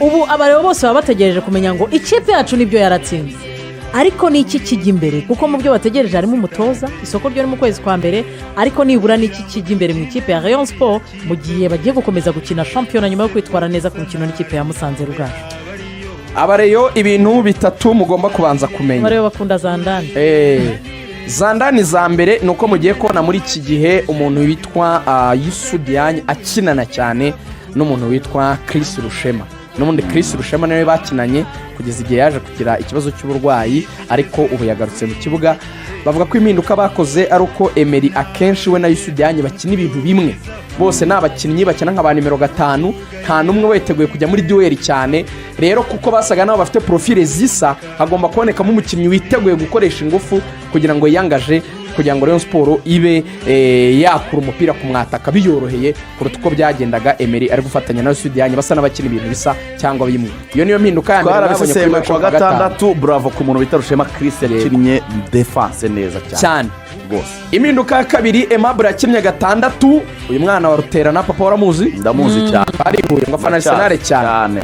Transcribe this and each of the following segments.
ubu abareba bose baba bategereje kumenya ngo ikipe yacu nibyo yaratsinze, ariko ni iki kijya imbere, kuko mu byo bategereje harimo umutoza, isoko ryo ni mu kwezi kwa mbere, ariko nibura ni iki kijya imbere mu ikipe ya Rayon Sport mu gihe bagiye gukomeza gukina shampiyona nyuma yo kwitwara neza ku mukino n'ikipe ya Musanze Rugaju. Abareyo ibintu bitatu mugomba kubanza kumenya. Abareyo bakunda Zandani. Zandani za mbere ni uko mugiye kubona muri iki gihe umuntu witwa Youssou Diagne akinana cyane n'umuntu witwa Chris Rushema. N'ubundi Chris Rushema nawe bakinanye kugeza igihe yaje kugira ikibazo cy'uburwayi, ariko ubu yagarutse mu kibuga. Bavuga ko impinduka bakoze ari uko Emery akenshi we na Youssou Diagne bakina ibintu bimwe, bose ni abakinnyi bakina nka ba nimero 5, nta n'umwe witeguye kujya muri duel cyane. Rero kuko basaga nabo bafite profile zisa, hagomba kubonekamo umukinnyi witeguye gukoresha ingufu kugira ngo yangaje, kugira ngo Rayon Sport ibe yakura umupira ku mwataka biyoroheye kuruta uko byagendaga Emery ari gufatanya na Youssou Diagne basa n'abakina ibintu bisa cyangwa bimwe. Iyo niyo mpinduka ya mbere nabonye kuri match wa gatandatu. Bravo ku muntu bita Rushema Chris yakinnye defense neza cyane rwose. Impinduka ya kabiri, Aimable yakinnye gatandatu. Uyu mwana wa Rutera na papa waramuzi? Ndamuzi cyane, ari huye ngo afana Arsenal cyane,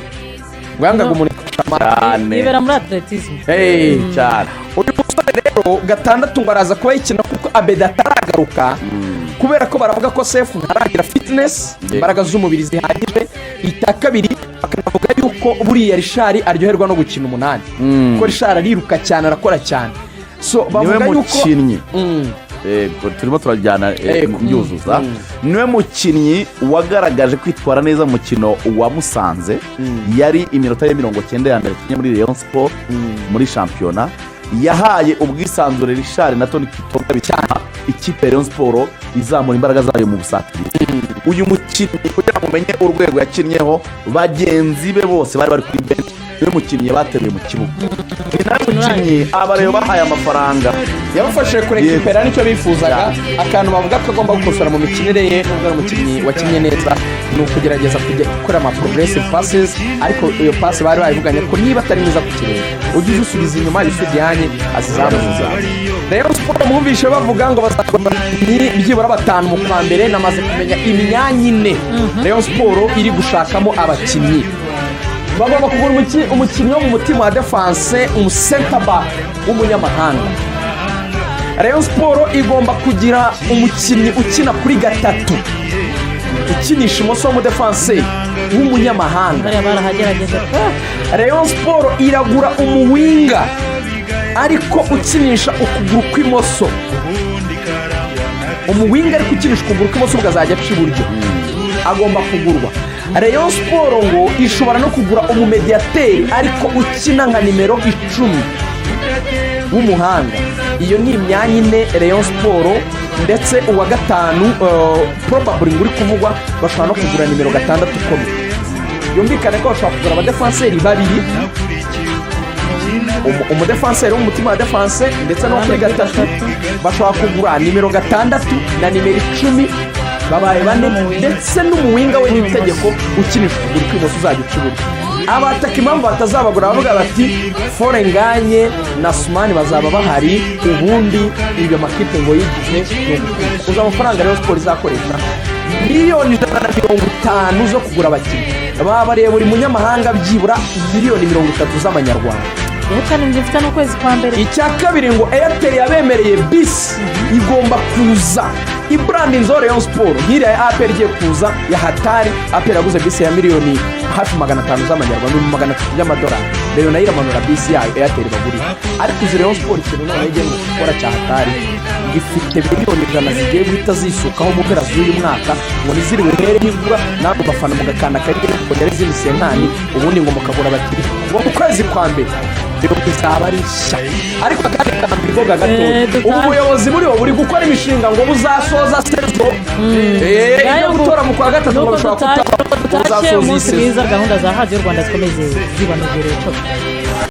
nganga gumuntu cyane, ibera muri atletism cyane. Uyu musore rero gatandatu ngo araza kuba yikina kuko Abeda ataragaruka, kubera ko baravuga ko Sefu ntaragira fitness, imbaraga z'umubiri zihagije. Ita kabiri bakavuga yuko buriya Richard aryoherwa no gukina umunani, kuko Richard ariruka cyane, arakora cyane. So bavuga yuko mukinnyi turimo turajyana byuzuza, niwe mukinnyi wagaragaje kwitwara neza mu mukino wa Musanze. Yari iminota ya 90 ya mbere kinye muri Rayon Sport muri shampiyona, yahaye ubwisanzure Richard na Tony Kitonga bicana ikipe Rayon Sport izamura imbaraga zayo mu busatiri. Uyu mukinnyi kugira ngo umenye urwego yakinnyeho, bagenzi be bose bari bari kuri bench, niwe mukinnyi bateruye mu kibuga. Ni nawe mukinnyi abareba bahaye amafaranga, yabafashije kurekipera nicyo bifuzaga. Akantu bavuga ko agomba gukosora mu mikinire ye n'ubwo ari umukinnyi wakinnye neza, ni ukugerageza kujya gukora ama progressive passes, ariko iyo pass bari bayivuganye ko niba atari mwiza ku kirere ujye usubiza inyuma Youssou Diagne azizamuza. Rayon Sport mwumvishe bavuga ngo bazagomba ni byibura 5 mu kwa mbere. Namaze kumenya imyanya 4 Rayon Sport iri gushakamo abakinnyi. Bagomba kugura umukinnyi wo mu mutima wa defense, center back w'umunyamahanga. Rayon Sport igomba kugira umukinnyi ukina kuri gatatu, ukinisha imoso w'umudefense w'umunyamahanga. Rayon Sport iragura umuwinga ariko ukinisha ukuguru kw'imoso, umuwinga ariko ukinisha ukuguru kw'imoso bwazajya aca iburyo, agomba kugurwa. Rayon Sport ngo ishobora no kugura umumediateri ariko ukina nka nimero 10 w'umuhanga. Iyo ni imyanya 4 Rayon Sport, ndetse uwa gatanu probably nguri kuvugwa bashobora no kugura nimero 6 ukomeye. Yumvikane ko bashobora kugura abadefenseri babiri, umudefenseri w'umutima wa defense ndetse no kuri gatatu bashobora kugura nimero 6 na nimero 10, babaye 4, ndetse n'umuwinga we n'itegeko ukinisha ukuguru kw'imoso uzajya ucibura. Abataka impamvu batazabagura bavuga bati Forenganye na Sumani bazaba bahari, ubundi ibyo makipe ngo yigize uza amafaranga Rayon Sport izakoresha miliyoni 150 zo kugura abakinnyi. Babariye buri munyamahanga byibura miliyoni 30 z'amanyarwanda. Ubutani ngifite no kwezi kwa mbere. Icya kabiri ngo Airtel yabemereye bisi igomba kuza ibranding zo Rayon Sport. Nk'iriya ya APR igiye kuza ya hatari, APR yaguze bisi ya miliyoni hafi 500 z'amanyarwanda, 300 y'amadolari. Rero nayo iramanura bisi yayo Airtel bagurira, ariko izi Rayon Sport ikintu none igiye gukora cya hatari, gifite miliyoni 100 zigiye guhita zisukaho mu mpera z'uyu mwaka ngo niziri buhere nigura nabo bafana mu gakanda kariye ngo yari zindi senkani, ubundi ngo mukagura abakiri ngo mu kwezi kwa mbere rero bizaba ari shya. Ariko kandi kambigoga gato ubu buyobozi muri bo buri gukora imishinga ngo buzasoza sezo yo gutora mu kwa gatatu ngo bashobora kutazasoza isezo. Gahunda za Radio Rwanda zikomeze zibanogere cyo.